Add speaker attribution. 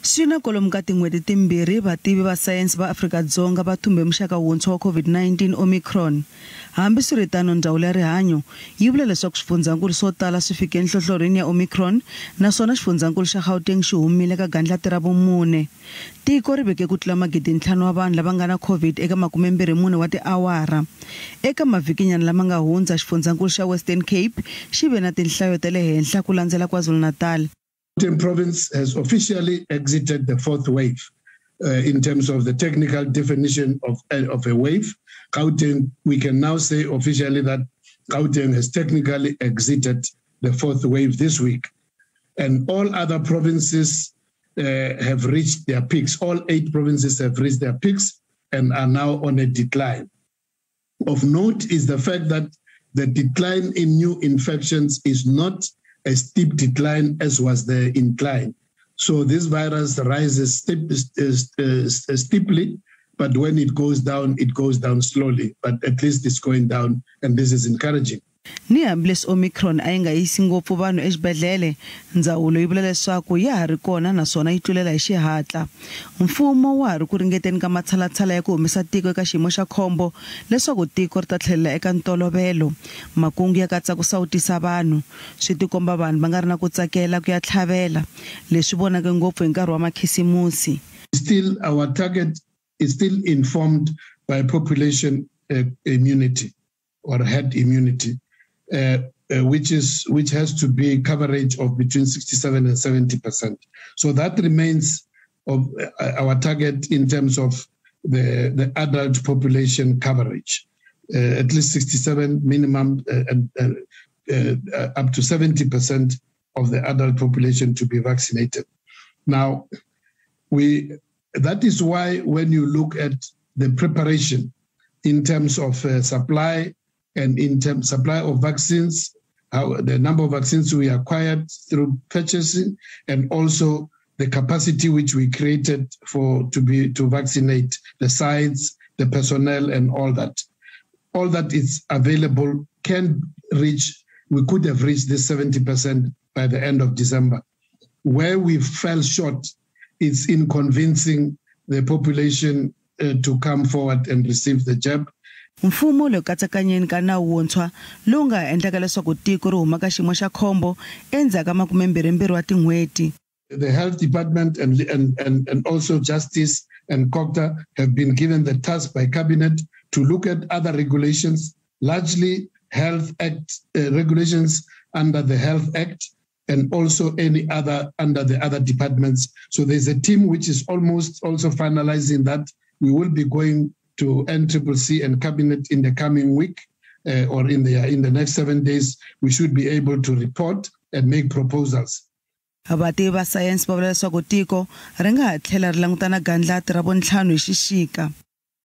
Speaker 1: Swina kolomu ka tin'hweti timbirhi vativi va sayense va Afrika-Dzonga va thumbe muxaka wuntshwa wa COVID-19 Omicron. Hambi swiritano Ndzawulo ya rihanyu yi vula leswaku swifundzakulu swo tala swi fike enhlohlorhini ya Omicron naswona xifundzakulu xa Gauteng xi humile ka gandlati ra vumune. Tiko ri veke ku tlula 5,000 wa vanhu lava nga na COVID eka makume-mune wa tiawara. Eka mavhikinyana lama nga hundza xifundzakulu xa Western Cape xi ve na tinhlayo ta le henhla ku landzela KwaZulu-Natal.
Speaker 2: Gauteng province has officially exited the fourth wave. In terms of the technical definition of a wave, Gauteng, we can now say officially that Gauteng has technically exited the fourth wave this week. And all other provinces have reached their peaks. All 8 provinces have reached their peaks and are now on a decline. Of note is the fact that the decline in new infections is not a steep decline as was the incline. So this virus rises steeply, but when it goes down slowly. But at least it's going down, and this is encouraging.
Speaker 1: Ni hambileswi Omicron a yi nga yisi ngopfu vanhu exibedhlele, Ndzawulo yi vula leswaku ya ha ri kona naswona yi tlulela hi xihatla. Mfumo wa ha ri ku ringeteni ka matshalatshala ya ku humesa tiko eka xiyimo xa khombo leswaku tiko ri ta tlhelela eka ntolovelo. Makungu ya katsa ku sawutisa vanhu, swi tikomba vanhu va nga ri na ku tsakela ku ya tlhavela, leswi vonaka ngopfu hi nkarhi wa makhisimusi.
Speaker 2: Still, our target is still informed by population immunity or herd immunity. Which has to be coverage of between 67 and 70%. So that remains of our target in terms of the adult population coverage, at least 67 minimum and up to 70% of the adult population to be vaccinated. Now, that is why when you look at the preparation in terms of supply, and in terms of supply of vaccines, the number of vaccines we acquired through purchasing, and also the capacity which we created to vaccinate the sites, the personnel, and all that is available we could have reached this 70% by the end of December. Where we fell short is in convincing the population to come forward and receive the jab.
Speaker 1: Mfumo lo katsakanyeni ka nawu wuntshwa lowu nga endlaka leswaku tiko ri huma ka xiyimo xa khombo endzhaku ka makume-mbirhi wa tin'hweti.
Speaker 2: The health department and also justice and COVOD have been given the task by cabinet to look at other regulations, largely health act regulations under the health act and also any other under the other departments. So there's a team which is almost also finalizing that. We will be going to NCCC and cabinet in the coming week or in the next 7 days. We should be able to report and make proposals.
Speaker 1: Vativi va sayense va vula leswaku tiko ri nga ha tlhela ri langutana gandlati ra vontlhanu hi xixika.